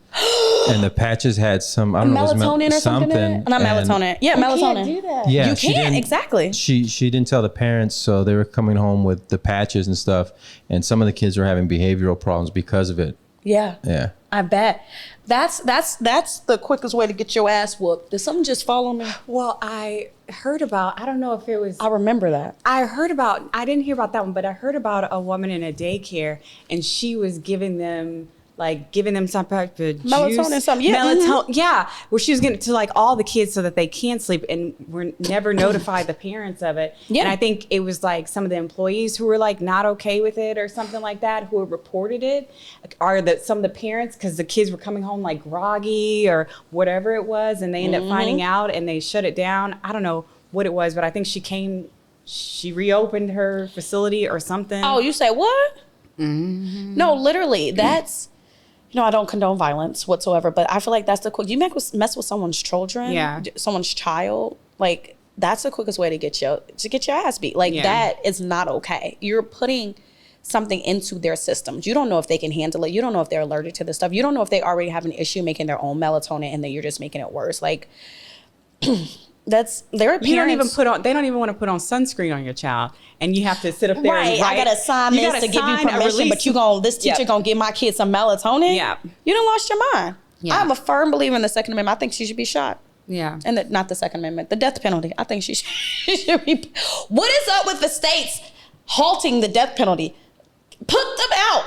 And the patches had some, I don't know, melatonin or something. Not melatonin. Yeah, melatonin. Can't do that. Yeah, you can't, exactly. She didn't tell the parents, so they were coming home with the patches and stuff. And some of the kids were having behavioral problems because of it. Yeah. Yeah. I bet. That's the quickest way to get your ass whooped. Did something just fall on me? Well, I heard about, I don't know if it was, I remember that. I didn't hear about that one, but I heard about a woman in a daycare, and she was giving them some type of melatonin juice. something. Yeah. Melatonin, yeah. Where she was getting to like all the kids so that they can sleep, and were never notified the parents of it. Yeah. And I think it was like some of the employees who were like not okay with it or something like that, who had reported it, are that some of the parents, because the kids were coming home like groggy or whatever it was, and they ended up finding out and they shut it down. I don't know what it was, but I think she reopened her facility or something. Oh, you say what? Mm-hmm. No, literally, that's, I don't condone violence whatsoever, but I feel like that's the quick, you mess with someone's children, someone's child, like that's the quickest way to get your ass beat. Like that is not okay. You're putting something into their systems. You don't know if they can handle it. You don't know if they're allergic to this stuff. You don't know if they already have an issue making their own melatonin and then you're just making it worse. Like that's their parents. They don't even want to put on sunscreen on your child, and you have to sit up there and write. I gotta sign this to give you permission, but this teacher gonna give my kid some melatonin. Yeah, you done lost your mind. Yeah. I'm a firm believer in the Second Amendment. I think she should be shot. Yeah, and not the Second Amendment, the death penalty. I think she should be. What is up with the states halting the death penalty? Put them out.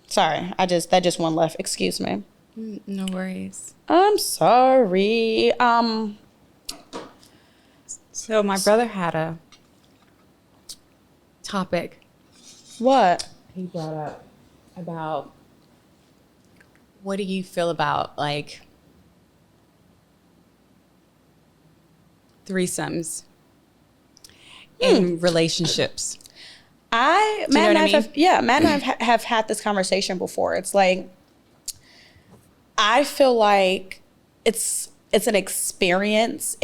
Sorry, that just one left. Excuse me. No worries. I'm sorry. So my brother had a topic. What? He brought up about, what do you feel about like threesomes in relationships? Matt and I have had this conversation before. It's like, I feel like it's an experience.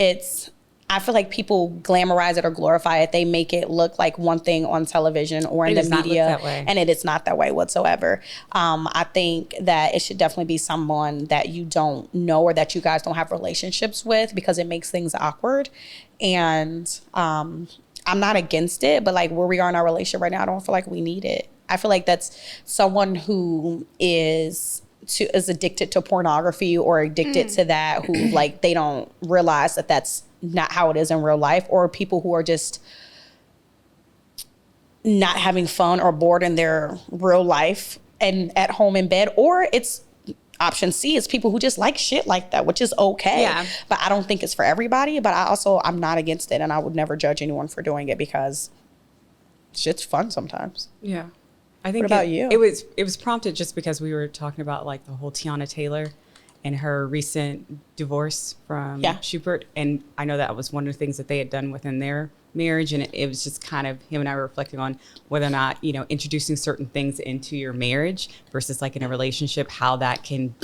I feel like people glamorize it or glorify it. They make it look like one thing on television or in the media, and it is not that way whatsoever. I think that it should definitely be someone that you don't know or that you guys don't have relationships with, because it makes things awkward. And I'm not against it, but like where we are in our relationship right now, I don't feel like we need it. I feel like that's someone who is addicted to pornography or addicted to that, who like they don't realize that that's not how it is in real life, or people who are just not having fun or bored in their real life and at home in bed. Or it's option C, is people who just like shit like that, which is okay. Yeah. But I don't think it's for everybody. But I'm not against it, and I would never judge anyone for doing it, because shit's fun sometimes. Yeah. I think what about you? It was prompted just because we were talking about like the whole Tiana Taylor and her recent divorce from Schubert. And I know that was one of the things that they had done within their marriage. And it was just kind of him and I were reflecting on whether or not, introducing certain things into your marriage versus like in a relationship, how that can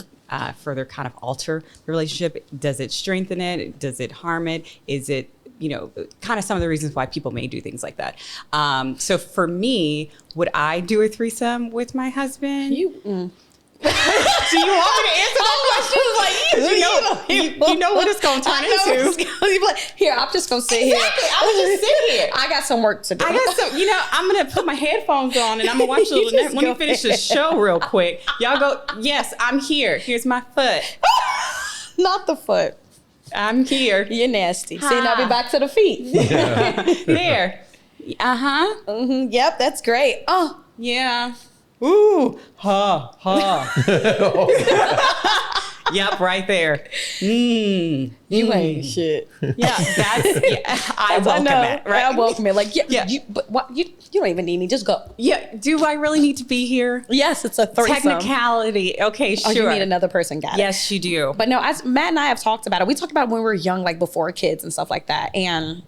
further kind of alter the relationship. Does it strengthen it? Does it harm it? Is it, kind of some of the reasons why people may do things like that. So for me, would I do a threesome with my husband? Do you want me to answer that question? You know what it's going to turn into. Here, I'm just going to sit here. I would just sit here. I got some work to do. I'm going to put my headphones on and I'm going to watch a little. Let me finish the show real quick. Y'all go, yes, I'm here. Here's my foot. Not the foot. I'm here. You're nasty. See, now we back to the feet. Yeah. There. Uh-huh. Mm-hmm. Yep, that's great. Oh, yeah. Ooh. Ha, ha. Yep, right there. You ain't shit. Yeah, I welcome that. Right? I welcome it. Like, yeah. You don't even need me. Just go. Yeah. Do I really need to be here? Yes, it's a threesome. Technicality. Okay, sure. Oh, you need another person. Got it. Yes, you do. But no, Matt and I have talked about it. We talked about it when we were young, like before kids and stuff like that. And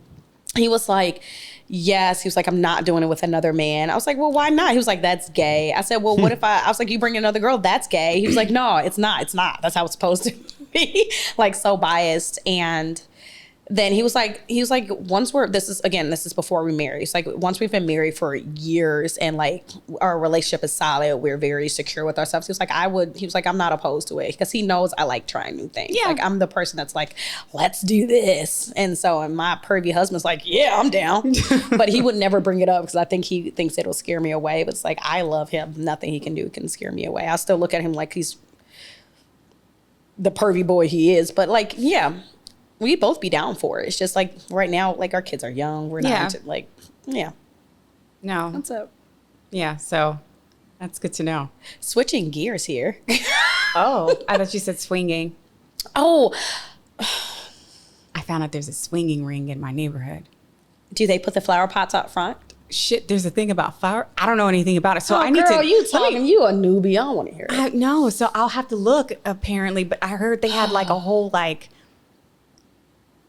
he was like, yes. He was like, I'm not doing it with another man. I was like, well, why not? He was like, that's gay. I said, well, what if I was like, you bring another girl? That's gay. He was like, no, it's not. It's not. That's how it's supposed to be. Like, so biased. And then he was like, once this is before we married. It's like, once we've been married for years and like our relationship is solid, we're very secure with ourselves. He was like, I'm not opposed to it because he knows I like trying new things. Yeah. Like, I'm the person that's like, let's do this. And my pervy husband's like, yeah, I'm down. But he would never bring it up because I think he thinks it'll scare me away. But it's like, I love him. Nothing he can do can scare me away. I still look at him like he's the pervy boy he is. But like, yeah. We both be down for it. It's just like right now, like our kids are young. We're not into, like, yeah. No. What's up? Yeah, so that's good to know. Switching gears here. Oh, I thought you said swinging. Oh. I found out there's a swinging ring in my neighborhood. Do they put the flower pots out front? Shit, there's a thing about flower. I don't know anything about it. So I need girl, to. You talking, you a newbie. I don't want to hear it. No, so I'll have to look apparently, but I heard they had like a whole like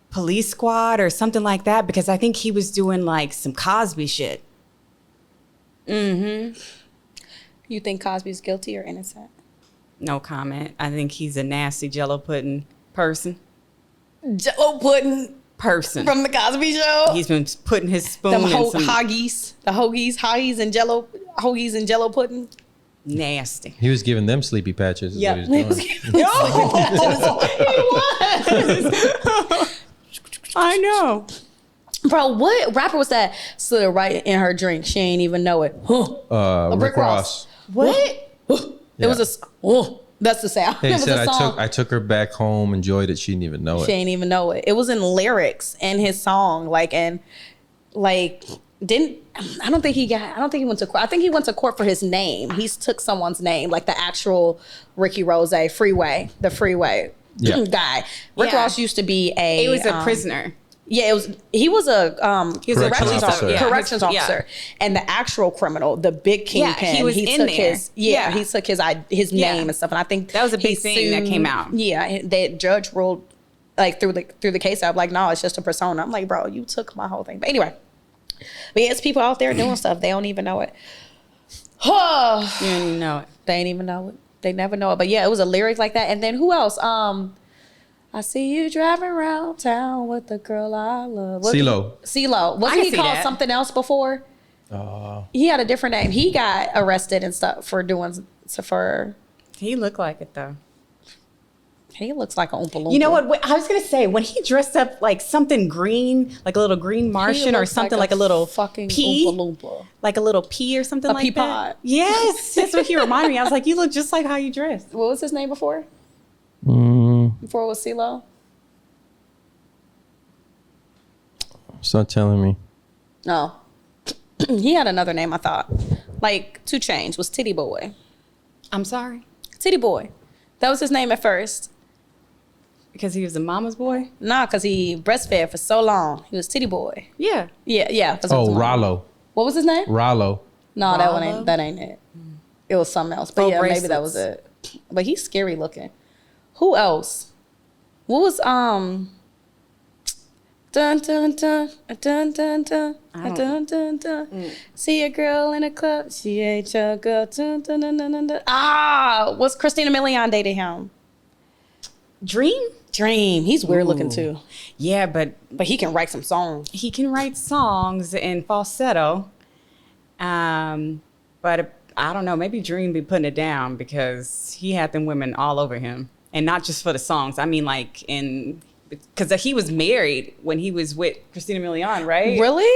police squad or something like that because I think he was doing like some Cosby shit. Mm-hmm. You think Cosby's guilty or innocent? No comment. I think he's a nasty Jello pudding person. Jello pudding person from the Cosby Show. He's been putting his spoon in hoggies, hoagies and Jello pudding. Nasty. He was giving them sleepy patches. Yeah, he was. He was. I know. Bro, what rapper was that slid right in her drink? She ain't even know it. Rick Ross. What? It was that's the sound. He said, I took her back home, enjoyed it. She didn't even know it. She ain't even know it. It was in lyrics in his song. I don't think he went to court. I think he went to court for his name. He took someone's name, like the actual Ricky Rose, the freeway guy. Rick Ross used to be he was a prisoner. Yeah, he was a corrections officer. Corrections officer, and the actual criminal, the big kingpin. He was in there. He took his name and stuff, and I think that was a big thing that came out. Yeah, the judge ruled like through the case. I'm like, no, it's just a persona. I'm like, bro, you took my whole thing. But anyway, it's people out there doing stuff. They don't even know it. You don't even know it. They ain't even know it. They never know it. But yeah, it was a lyric like that. And then who else? I see you driving around town with the girl I love. CeeLo. Wasn't he called something else before? He had a different name. He got arrested and stuff for doing He looked like it though. He looks like an Oompa Loompa. You know what? I was gonna say when he dressed up like something green, like a little green Martian or something like a little fucking pea, Oompa Loompa, like a little pea or something like that. A pea pod. Yes, that's what he reminded me. I was like, you look just like how you dress. What was his name before? Before it was CeeLo? Stop telling me. No. He had another name, I thought. Like 2 Chainz was Titty Boy. I'm sorry? Titty Boy. That was his name at first. Because he was a mama's boy? Nah, because he breastfed for so long. He was Titty Boy. Yeah. Yeah. Rollo. What was his name? Rollo. No, that ain't it. It was something else. But bracelets. Maybe that was it. But he's scary looking. Who else? What was dun dun dun dun dun dun dun dun dun. See a girl in a club, she ain't your girl. Dun, dun, dun, dun, dun. Was Christina Milian dated him? Dream. He's weird looking too. Yeah, but he can write some songs. He can write songs in falsetto. But I don't know. Maybe Dream be putting it down because he had them women all over him. And not just for the songs. I mean, like because he was married when he was with Christina Milian, right? Really?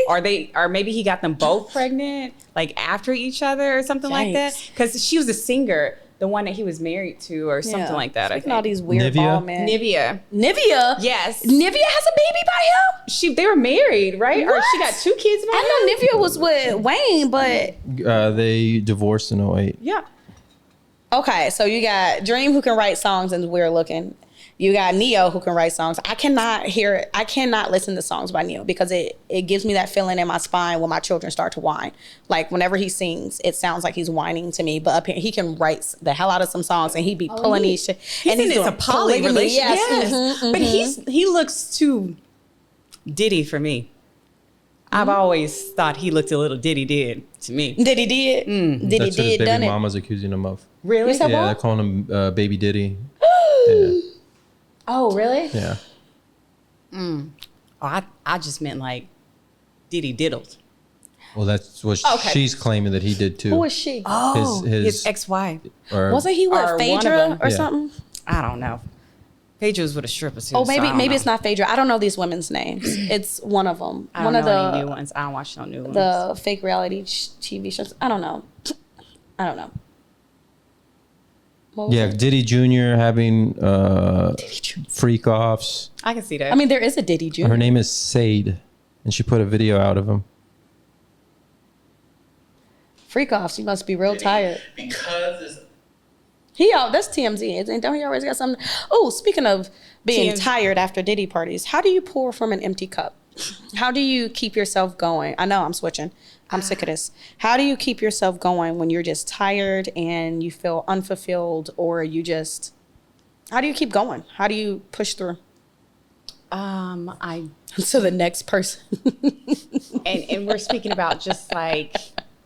Or maybe he got them both pregnant, like after each other or something like that. Because she was a singer, the one that he was married to, or something like that. I think all these weird ball men. Nivea. Yes. Nivea has a baby by him. They were married, right? What? Or she got 2 kids by him. I know Nivea was with Wayne, but they divorced in 2008. Yeah. Okay, so you got Dream who can write songs and is weird looking. You got Neo who can write songs. I cannot listen to songs by Neo because it gives me that feeling in my spine when my children start to whine. Like whenever he sings, it sounds like he's whining to me. But up here, he can write the hell out of some songs and he'd be pulling these shit. And he's a poly relationship. Yes. Mm-hmm. But he looks too Diddy for me. I've always thought he looked a little Diddy did to me. Diddy did. Diddy That's what his did baby done it. mama's accusing him of. Really? said Yeah, what? they're calling him Baby Diddy. Yeah. Oh, really? Yeah. Oh, I just meant like Diddy diddled. Well, that's what she's claiming that he did too. Who is she? Oh, His his ex-wife. Or Wasn't he Or one of Phaedra them. or Yeah. something? I don't know. Phaedra was with a stripper too. Oh, so I don't maybe know. it's not Phaedra. I don't know these women's names. It's one of them. I One don't of know any the new ones. I don't watch no new ones. the fake reality TV shows. I don't know. What was yeah, it? Diddy Jr. having freak offs. I can see that. I mean, there is a Diddy Jr. Her name is Sade, and she put a video out of him. Freak offs. You must be real tired. Because That's TMZ. Don't he always got something? Oh, speaking of being TMZ. tired after Diddy parties, how do you pour from an empty cup? How do you keep yourself going? I know I'm switching. I'm sick of this. How do you keep yourself going when you're just tired and you feel unfulfilled, or you just? How do you keep going? How do you push through I to the next person? and we're speaking about just like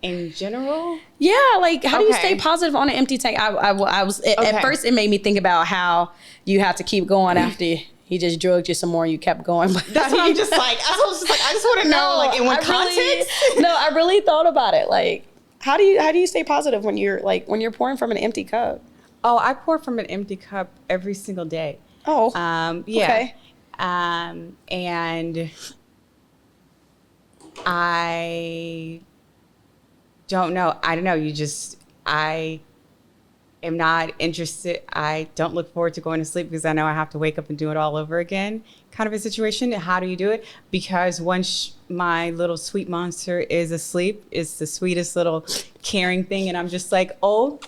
in general. Yeah, like how do you stay Okay. positive on an empty tank? I was at Okay. first it made me think about how you have to keep going after he just drugged you some more and you kept going. But That's what I'm just like. I just want to know, like, in what context? I really thought about it. Like, how do you stay positive when you're pouring from an empty cup? Oh, I pour from an empty cup every single day. Oh, Yeah. okay. And I don't know. I don't know. I am not interested. I don't look forward to going to sleep because I know I have to wake up and do it all over again, kind of a situation. How do you do it? Because once my little sweet monster is asleep, it's the sweetest little caring thing. And I'm just like, oh,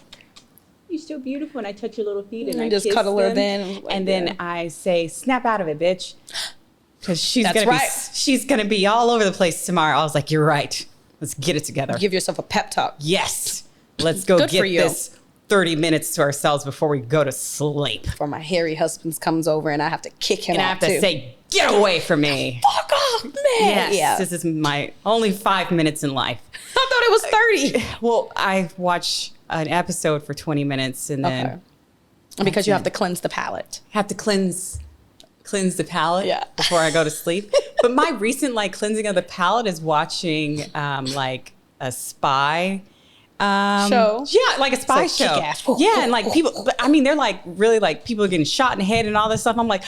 you're still beautiful. And I touch your little feet and I just kiss cuddle her them. then. And then I say, snap out of it, bitch. Because she's That's gonna right. she's gonna be all over the place tomorrow. I was like, you're right. Let's get it together. Give yourself a pep talk. Yes. Let's go Good for get you. this 30 minutes to ourselves before we go to sleep. Or my hairy husband comes over and I have to kick him And I out have to too. say, get away from me. Fuck off, man. Yes. Yeah. This is my only 5 minutes in life. I thought it was 30. Well, I watch an episode for 20 minutes and then Okay. Because you have to cleanse the palate. have to cleanse the palate Yeah. before I go to sleep. But my recent cleansing of the palate is watching like a spy Show? Yeah, like a spy like show. kick-ass. Yeah, and like people, but I mean, they're like really like people are getting shot in the head and all this stuff. I'm like,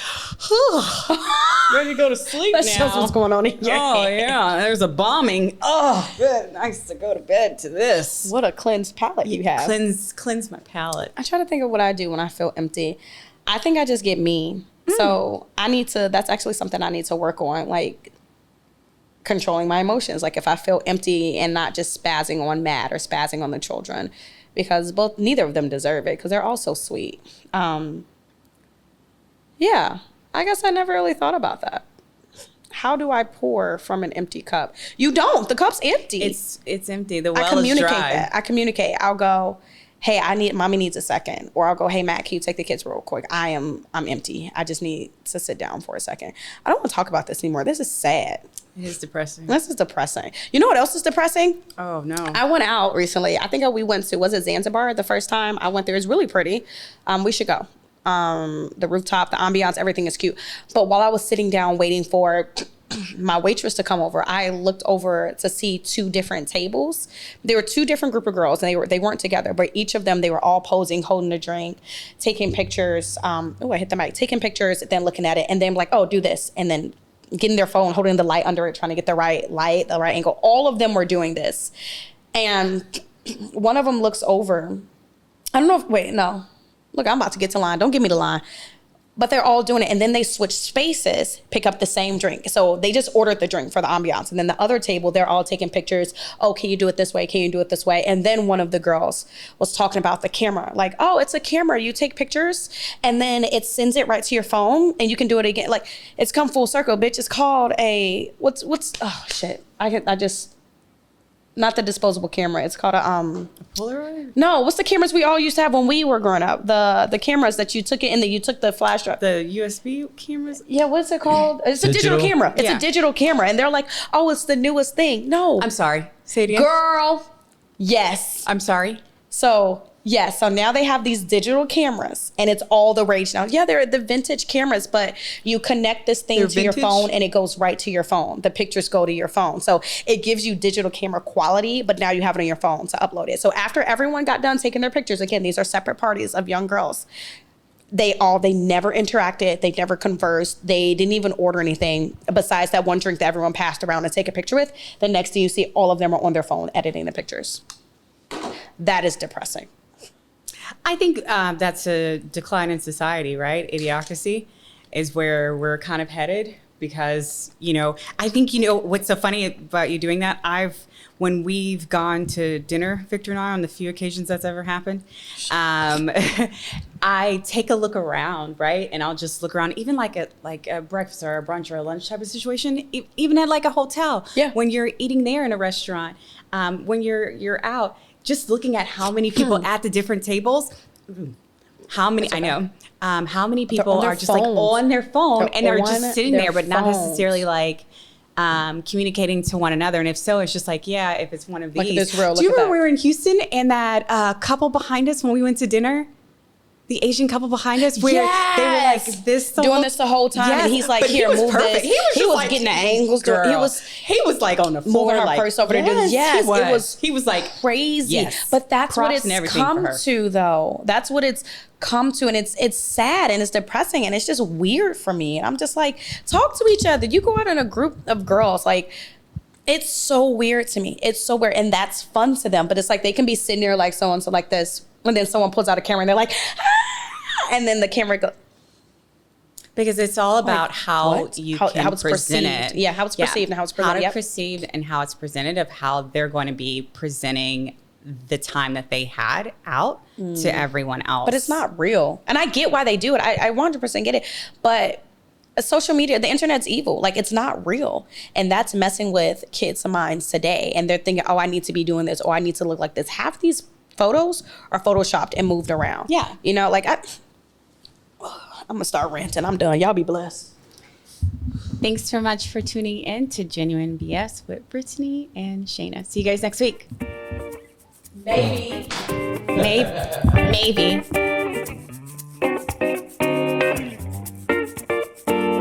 ready to go to sleep That now. shows what's going on in your Oh head. yeah, there's a bombing. Oh, good, nice to go to bed to this. What a cleansed palate you have. Cleanse my palate. I try to think of what I do when I feel empty. I think I just get mean. So that's actually something I need to work on, like controlling my emotions. Like if I feel empty and not just spazzing on Matt or spazzing on the children, because neither of them deserve it because they're all so sweet. Yeah, I guess I never really thought about that. How do I pour from an empty cup? You don't. The cup's empty. It's empty. The I well is communicate dry. that. I communicate. I'll go, hey, mommy needs a second. Or I'll go, hey, Matt, can you take the kids real quick? I'm empty. I just need to sit down for a second. I don't want to talk about this anymore. This is sad. It is depressing. This is depressing. You know what else is depressing? Oh no. I went out recently. I think we went to, was it Zanzibar the first time I went there? It's really pretty. We should go. The rooftop, the ambiance, everything is cute. But while I was sitting down waiting for my waitress to come over, I looked over to see two different tables. There were two different group of girls, and they weren't together, but each of them, they were all posing, holding a drink, taking pictures. I hit the mic. Taking pictures, then looking at it, and then like, oh, do this, and then getting their phone, holding the light under it, trying to get the right light, the right angle. All of them were doing this, and one of them looks over. I don't know if, wait, no. Look, I'm about to get to line. Don't give me the line. but they're all doing it. And then they switch spaces, pick up the same drink. So they just ordered the drink for the ambiance. And then the other table, they're all taking pictures. Oh, can you do it this way? Can you do it this way? And then one of the girls was talking about the camera. Like, oh, it's a camera. You take pictures and then it sends it right to your phone and you can do it again. Like, it's come full circle, bitch. It's called a, oh shit. I just, not the disposable camera. It's called a Polaroid? No, what's the cameras we all used to have when we were growing up? The cameras that you took it in, you took the flash drive. The USB cameras? Yeah, what's it called? It's a digital camera. It's a digital camera. And they're like, oh, it's the newest thing. No. I'm sorry. Say it again. Girl. Yes. I'm sorry. So yes, so now they have these digital cameras and it's all the rage now. Yeah, they're the vintage cameras, but you connect this thing to your phone and it goes right to your phone. The pictures go to your phone. So it gives you digital camera quality, but now you have it on your phone to upload it. So after everyone got done taking their pictures, again, these are separate parties of young girls. They never interacted. They never conversed. They didn't even order anything besides that one drink that everyone passed around to take a picture with. The next thing you see, all of them are on their phone editing the pictures. That is depressing. I think that's a decline in society, right? Idiocracy is where we're kind of headed because, I think, what's so funny about you doing that? When we've gone to dinner, Victor and I, on the few occasions that's ever happened, I take a look around, right? And I'll just look around, even like a breakfast or a brunch or a lunch type of situation, even at like a hotel. Yeah. When you're eating there in a restaurant, when you're out, just looking at how many people at the different tables, how many people are just phones. like on their phone and they're just sitting there, but not phones. necessarily like communicating to one another. And if so, it's just like, yeah, if it's one of these. Look at this real, Do you look at remember that. we were in Houston and that couple behind us when we went to dinner? The Asian couple behind us, where they were like this doing this the whole time, Yes, and he's like, but "Here, move perfect. this." He was like, getting the angles. Girl, he was like on the floor, moving her like, purse over to do this. Yes, he was like crazy. Yes. But that's what Props and it's everything for come her. to, though. That's what it's come to, and it's sad and it's depressing and it's just weird for me. And I'm just like, talk to each other. You go out in a group of girls, like. It's so weird to me. It's so weird. And that's fun to them. But it's like they can be sitting there like so-and-so like this. And then someone pulls out a camera and they're like, ah! And then the camera goes. Because it's all about how it's present perceived. it. Yeah, how it's perceived and how it's presented. How it's perceived and how it's presented, of how they're going to be presenting the time that they had out to everyone else. But it's not real. And I get why they do it. I 100% get it. But social media, the internet's evil. Like, it's not real. And that's messing with kids' minds today. And they're thinking, oh, I need to be doing this, or I need to look like this. Half these photos are photoshopped and moved around. Yeah. Like, I'm going to start ranting. I'm done. Y'all be blessed. Thanks so much for tuning in to Genuine B.S. with Brittany and Shana. See you guys next week. Maybe. Maybe.